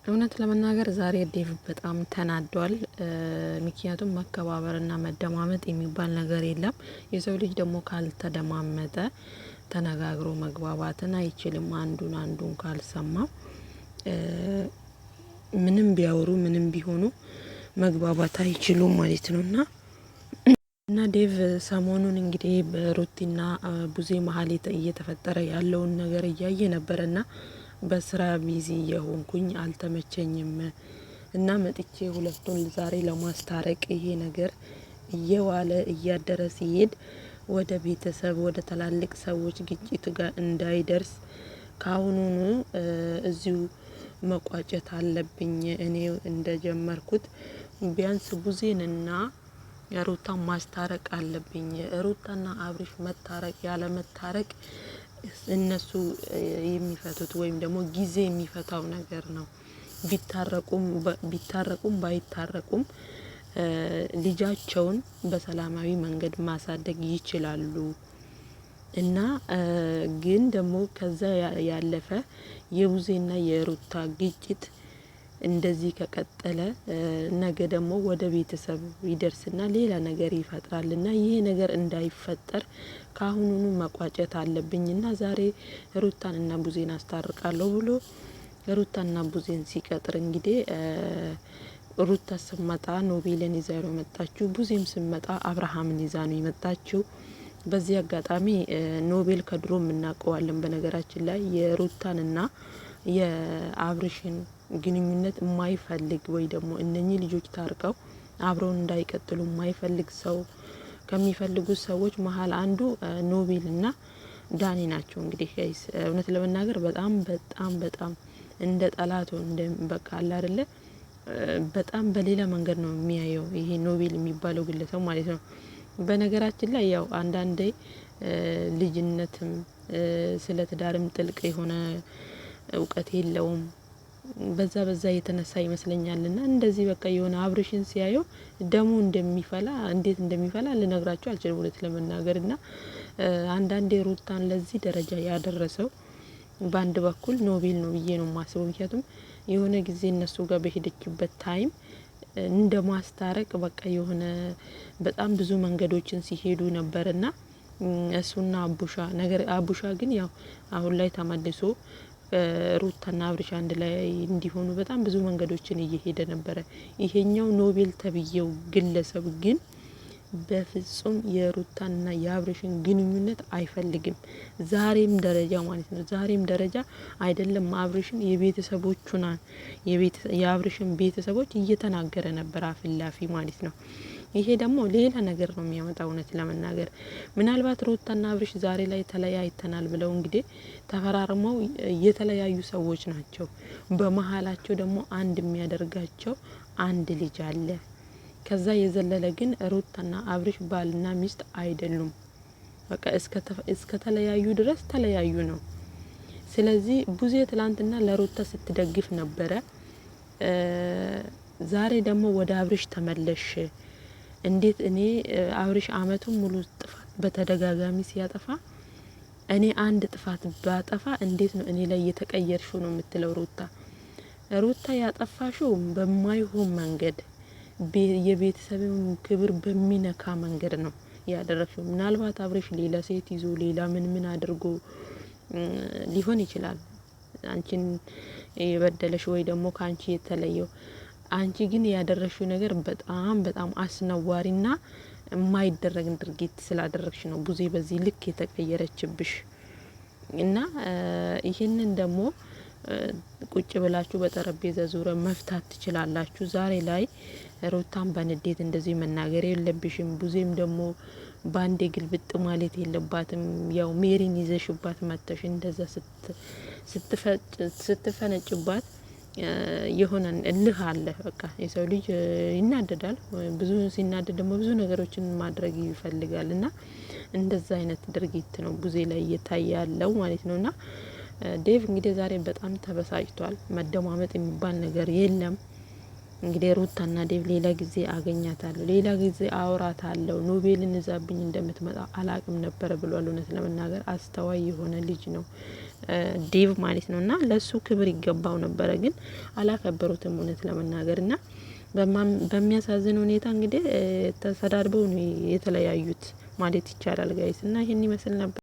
እውነት ለመናገር ዛሬ ዴቭ በጣም ተናዷል። ምክንያቱም መከባበርና መደማመጥ የሚባል ነገር የለም። የሰው ልጅ ደግሞ ካልተደማመጠ ተነጋግሮ መግባባትን አይችልም። አንዱን ካልሰማው ምንም ቢያወሩ ምንም ቢሆኑ መግባባት አይችሉም ማለት ነውና እና ዴቭ ሰሞኑን እንግዲህ በሩቲና ቡዜ መሀል እየተፈጠረ ያለውን ነገር እያየ ነበርና በስራ ቢዚ የሆንኩኝ አልተመቸኝም እና መጥቼ ሁለቱን ዛሬ ለማስታረቅ ይሄ ነገር እየዋለ እያደረ ሲሄድ ወደ ቤተሰብ ወደ ተላልቅ ሰዎች ግጭት ጋር እንዳይደርስ ካሁኑኑ እዚሁ መቋጨት አለብኝ። እኔ እንደጀመርኩት ቢያንስ ቡዜንና ሩታን ማስታረቅ አለብኝ። ሩታና አብርሽ መታረቅ ያለ መታረቅ እነሱ የሚፈቱት ወይም ደግሞ ጊዜ የሚፈታው ነገር ነው። ቢታረቁም ባይታረቁም ልጃቸውን በሰላማዊ መንገድ ማሳደግ ይችላሉ። እና ግን ደግሞ ከዛ ያለፈ የቡዜና የሩታ ግጭት እንደዚህ ከቀጠለ ነገ ደግሞ ወደ ቤተሰብ ይደርስና ሌላ ነገር ይፈጥራልና ይሄ ነገር እንዳይፈጠር ካሁኑኑ መቋጨት አለብኝና ዛሬ ሩታንና ቡዜን አስታርቃለሁ ብሎ ሩታና ቡዜን ሲቀጥር እንግዲህ ሩታ ስመጣ ኖቤልን ይዛ ነው የመጣችው። ቡዜም ስመጣ አብርሃምን ይዛ ነው የመጣችው። በዚህ አጋጣሚ ኖቤል ከድሮ እናውቀዋለን። በነገራችን ላይ የሩታንና የአብርሽን ግንኙነት የማይፈልግ ወይ ደግሞ እነኚህ ልጆች ታርቀው አብረው እንዳይቀጥሉ የማይፈልግ ሰው ከሚፈልጉት ሰዎች መሀል አንዱ ኖቤልና ዳኒ ናቸው። እንግዲህ ጋይስ እውነት ለመናገር በጣም እንደ ጠላቱ እንደ በቃ አለ አይደለ በጣም በሌላ መንገድ ነው የሚያየው ይሄ ኖቤል የሚባለው ግለሰብ ማለት ነው። በነገራችን ላይ ያው አንዳንዴ ልጅነትም ስለ ትዳርም ጥልቅ የሆነ እውቀት የለውም። በዛ የተነሳ ይመስለኛልና እንደዚህ በቃ የሆነ አብርሽን ሲያየው ደሙ እንደሚፈላ እንዴት እንደሚፈላ ልነግራችሁ አልችልም እውነት ለመናገርና አንዳንዴ ሩታን ለዚህ ደረጃ ያደረሰው በአንድ በኩል ኖቤል ነው ብዬ ነው የማስበው። ምክንያቱም የሆነ ጊዜ እነሱ ጋር በሄደችበት ታይም እንደ ማስታረቅ በቃ የሆነ በጣም ብዙ መንገዶችን ሲሄዱ ነበርና እሱና አቡሻ ግን ያው አሁን ላይ ተመልሶ ሩታና አብርሽ አንድ ላይ እንዲሆኑ በጣም ብዙ መንገዶችን እየሄደ ነበረ። ይሄኛው ኖቤል ተብዬው ግለሰብ ግን በፍጹም የሩታንና የአብርሽን ግንኙነት አይፈልግም። ዛሬም ደረጃ ማለት ነው ዛሬም ደረጃ አይደለም አብርሽን የቤተሰቦቹን የአብርሽን ቤተሰቦች እየተናገረ ነበር አፍላፊ ማለት ነው። ይሄ ደግሞ ሌላ ነገር ነው የሚያመጣው እውነት ለመናገር ምናልባት ሩታና አብርሽ ዛሬ ላይ ተለያይተናል ብለው እንግዲህ ተፈራርመው የተለያዩ ሰዎች ናቸው። በመሃላቸው ደግሞ አንድ የሚያደርጋቸው አንድ ልጅ አለ። ከዛ የዘለለ ግን ሩታና አብርሽ ባልና ሚስት አይደሉም። በቃ እስከ ተለያዩ ድረስ ተለያዩ ነው። ስለዚህ ቡዜ ትላንትና ለሩታ ስትደግፍ ነበረ። ዛሬ ደግሞ ወደ አብርሽ ተመለሽ። እንዴት እኔ አብርሽ አመቱን ሙሉ ጥፋት በተደጋጋሚ ሲያጠፋ እኔ አንድ ጥፋት ባጠፋ እንዴት ነው እኔ ላይ የተቀየርሽው ነው የምትለው ሩታ ያጠፋሽው በማይሆን መንገድ የቤተሰብን ክብር በሚነካ መንገድ ነው ያደረግሽው። ምናልባት አብርሽ ሌላ ሴት ይዞ ሌላ ምን አድርጎ ሊሆን ይችላል አንቺን የበደለሽ ወይ ደግሞ ካንቺ የተለየው። አንቺ ግን ያደረግሽው ነገር በጣም አስነዋሪና የማይደረግ ድርጊት ስላደረግሽ ነው ቡዜ በዚህ ልክ የተቀየረችብሽ። እና ይሄንን ደግሞ ቁጭ ብላችሁ በጠረጴዛ ዙሪያ መፍታት ትችላላችሁ። ዛሬ ላይ ሩታን በንዴት እንደዚህ መናገር የለብሽም። ቡዜም ደግሞ ባንዴ ግልብጥ ማለት የለባትም። ያው ሜሪን ይዘሽባት መተሽ እንደዛ ስትፈነጭባት የሆነ እልህ አለ። በቃ የሰው ልጅ ይናደዳል። ብዙ ሲናደድ ደግሞ ብዙ ነገሮችን ማድረግ ይፈልጋል እና እንደዛ አይነት ድርጊት ነው ቡዜ ላይ እየታየ ያለው ማለት ነውና ዴቭ እንግዲህ ዛሬ በጣም ተበሳጭቷል። መደማመጥ የሚባል ነገር የለም። እንግዲህ ሩታና ዴቭ ሌላ ጊዜ አገኛታለሁ፣ ሌላ ጊዜ አውራታለሁ፣ ኖቤልን እዛብኝ እንደምትመጣ አላቅም ነበር ብሏል። እውነት ለመናገር አስተዋይ የሆነ ልጅ ነው። ዴቭ ማለት ነው። እና ለሱ ክብር ይገባው ነበረ፣ ግን አላከበሩትም እውነት ለመናገር እና በሚያሳዝን ሁኔታ እንግዲህ ተሰዳድበው ነው የተለያዩት ማለት ይቻላል ጋይስ። እና ይሄን ይመስል ነበር።